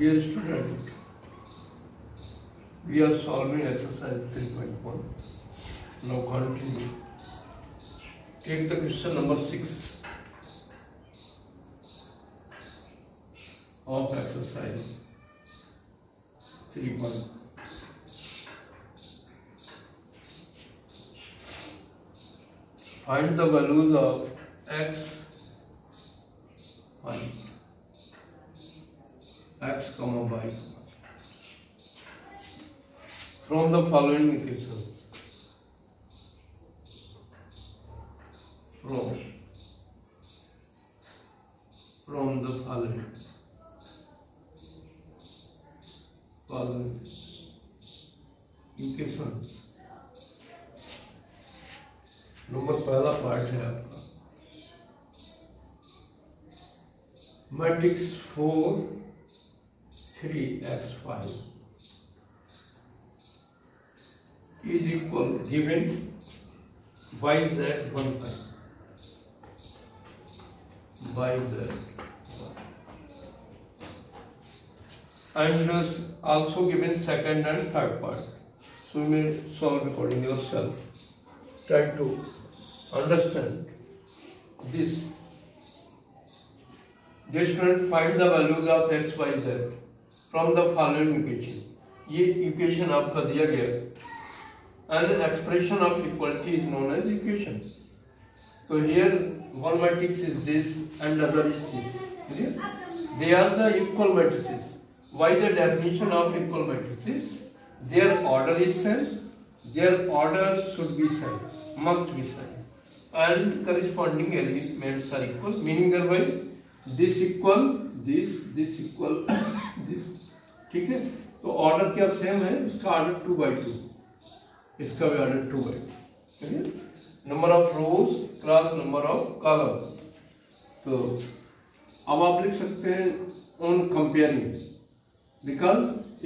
Dear student, we are solving exercise 3.1. Now continue. Take the question number 6 of exercise 3.1. Find the values of x, y, x, y from the following equations. From the following equations. Number पहला part है आपका matrix 4 3x5 is equal given y z 1 5 y z and also given second and third part. So you may solve according yourself. Try to understand this. Dear student, find the values of x, y, z from the following equation. ये equation आपका दिया गया. An expression of equality is known as equation. So here one matrix is this and other is this. Clear? They are the equal matrices. Why the definition of equal matrices? Their order is same. Their order should be same. Must be same. And corresponding elements are equal. Meaning thereby this equal this equal this. ठीक है? तो order क्या same है? इसका order 2/2. इसका भी order 2/2. Number of rows cross number of column. तो अब आप लिख सकते हैं on comparing, because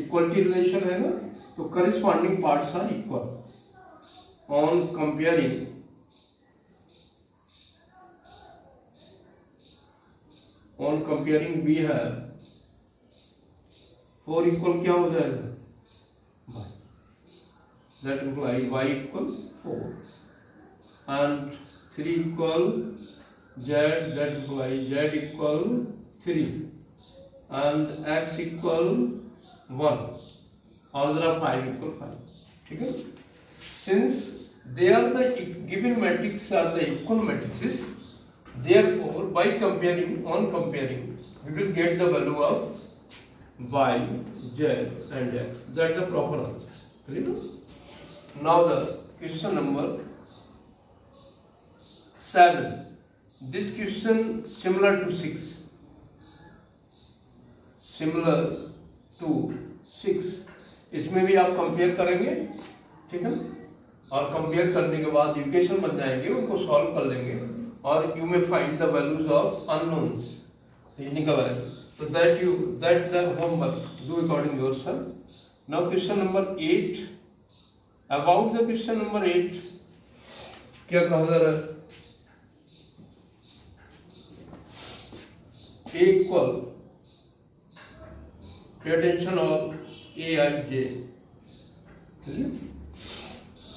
equality relation है ना, तो corresponding parts are equal. On comparing we है 4 इक्वल क्या हो जाएगा, that implies y equal 4 and 3 equal z, that implies z equal 3 and x equal 1 और जरा 5 equal 5. ठीक है? Since they are the given matrix are the equal matrices, therefore by comparing we will get the value of y, z and x. That is the proper answer. Clear? Now the question number 7. This question similar to 6. इसमें भी आप compare करेंगे. ठीक है? और compare करने के बाद इक्वेशन बन जाएंगे, उनको सॉल्व कर लेंगे और यू में find the values of unknowns. ये निकल आएगा. So that the homework do according yourself. Now question number 8. About the question number 8, क्या कहा जा रहा है? A equal, pay attention of Aij,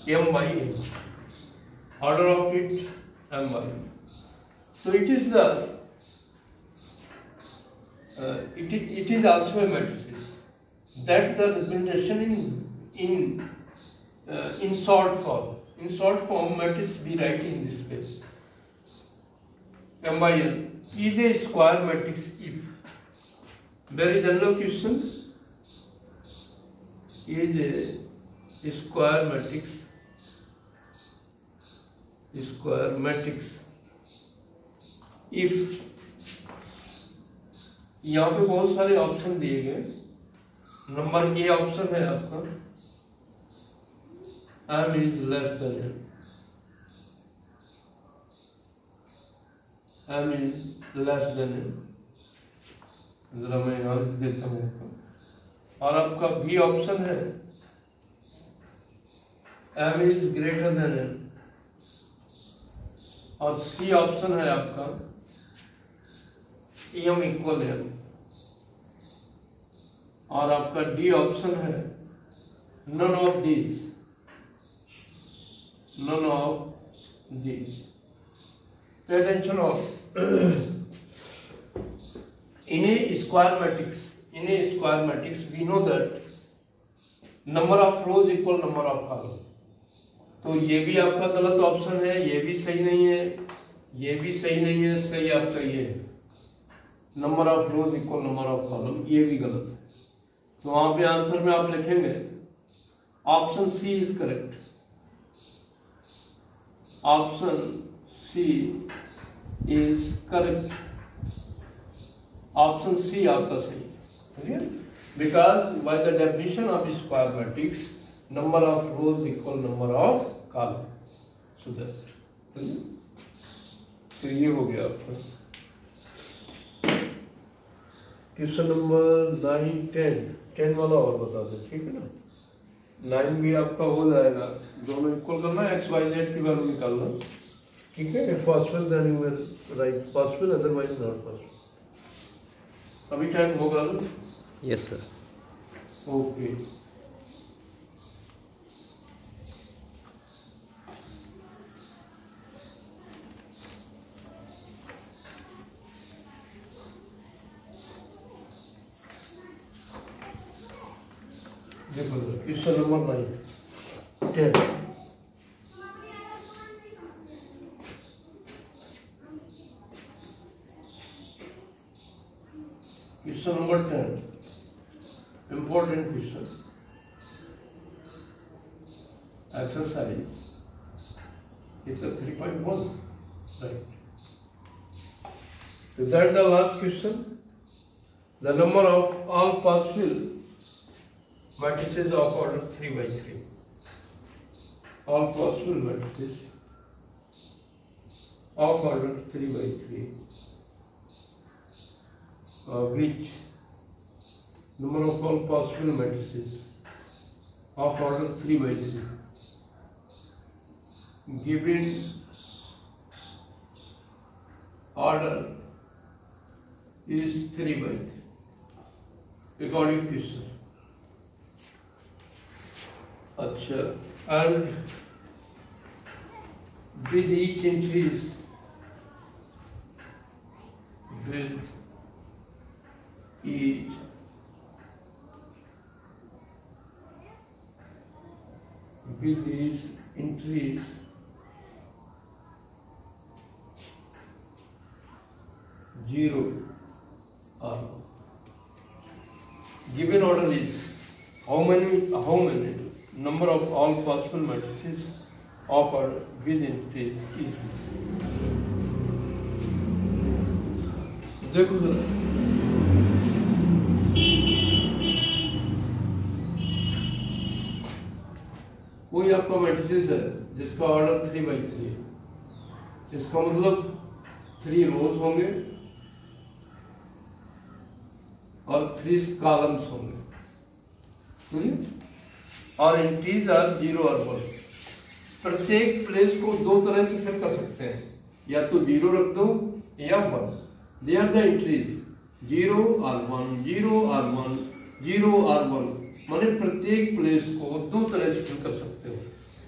m by n, order of it m by n. So it is the it is also a matrix that the representation in short form. In short form, matrix be write in this way. M by n is a square matrix if very general question is a square matrix if यहाँ पे बहुत सारे option दिए गए. Number A option है आपका m is less than n. m is less than n. जरा मैं यहाँ लिख देता हूँ. और आपका बी ऑप्शन है m is greater than n. और सी ऑप्शन है आपका m equal n. और आपका डी ऑप्शन है none of these, none of these. Pay attention of in a square matrix. In a square matrix, we know that number of rows equal number of column. तो ये भी आपका गलत option है, ये भी सही नहीं है, ये भी सही नहीं है, सही आपका ये है number of rose equal number of column, ये भी गलत है। तो वहां पे आंसर में आप लिखेंगे option C is correct. Option C is correct. Option C आपका सही, clear? Because by the definition of square matrix, number of rows equal number of column. So that, clear? तो ये हो गया आपका क्वेश्चन नंबर 9, 10 वाला और बता दे, ठीक है ना। 9 भी आपका हो जाएगा, दोनों इक्वल करना, एक्स वाई जेड की वैल्यू निकालना, ठीक है। If possible then you will write possible, otherwise not possible. अभी टाइम होगा ना? Yes sir. ओके, देखो question number 9, 10। Question number 10, important question. Exercise is the 3.1, right? Is that the last question? The number of all possible matrices of order 3 by 3. All possible matrices of order 3 by 3. Which number of all possible matrices of order 3 by 3 given order is 3 by 3 according to question. अच्छा, and with each entries with each with these entries zero or given order is how many number of all possible matrices of order with entries is। देखो जरा, कोई आपका matrices है जिसका order 3 by 3 है, इसका मतलब 3 रोज होंगे और 3 कॉलम्स होंगे, और एंट्रीज आर 0 और 1। प्रत्येक प्लेस को दो तरह से फिल कर सकते हैं, या तो 0 रख दो या 1। दे आर द एंट्रीज 0 और 1, 0 और 1, 0 और 1, माने प्रत्येक प्लेस को दो तरह से फिल कर सकते हो।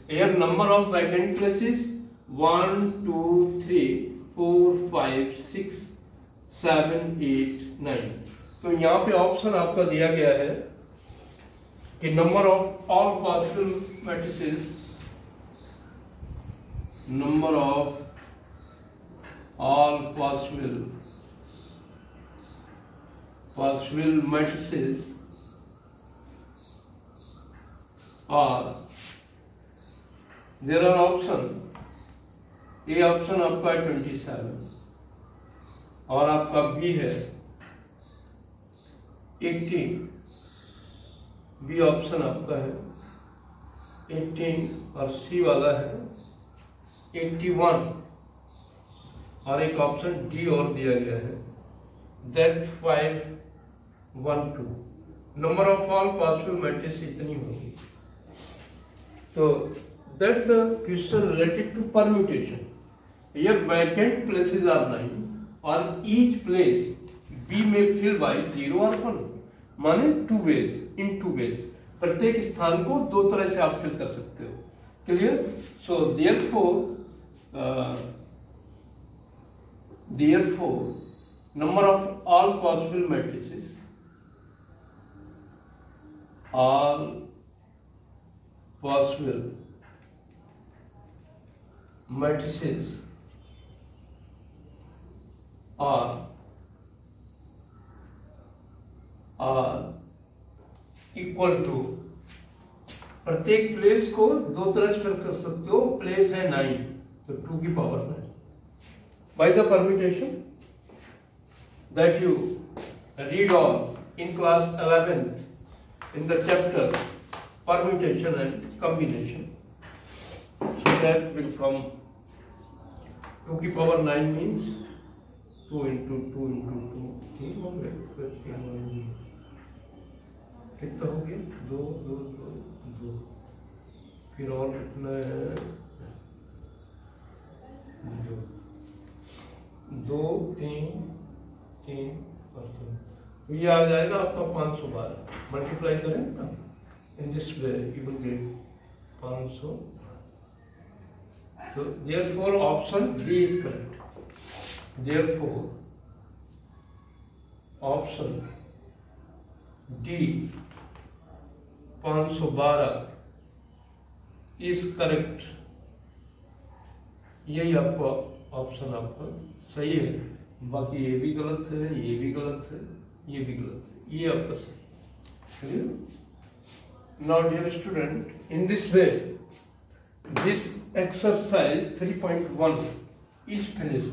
Here number of vacant places 1, 2, 3, 4, 5, 6, 7, 8, 9। तो यहाँ पे ऑप्शन आपका दिया गया है कि number of all possible matrices, number of all possible matrices और there are option. A option आपका है 27 और आपका बी है 18। बी ऑप्शन आपका है 18 और सी वाला है 81 और एक ऑप्शन डी और दिया गया है that 512। Number of all possible matrices इतनी होगी। तो that the question related to permutation. Here vacant places are 9 or each place B may fill by 0 or 1. माने two ways, in two ways, प्रत्येक स्थान को दो तरह से आप फिल कर सकते हो। Clear? So therefore number of all possible matrices are equal to, प्रत्येक प्लेस को दो तरह से फिल कर सकते हो। प्लेस है 9, तो 2 की power 9 by the permutation that you read on in class 11th in the chapter permutation and combination. So that will come 2 की पावर 9 means 2 into 2 into 2, ठीक हो गया? कितना हो गया? 2 2 2 2, फिर और कितना है? 2 3 3 और 3, ये आ जाएगा आपका 512। मल्टीप्लाई करें ना, इन this way you will get 500। तो therefore option D is correct. therefore option D 512 is correct. यही आपको ऑप्शन आपका सही है, बाकी ये भी गलत है, ये भी गलत है, ये भी गलत है, ये आपका सही। Now dear student, in this way this exercise 3.1 is finished.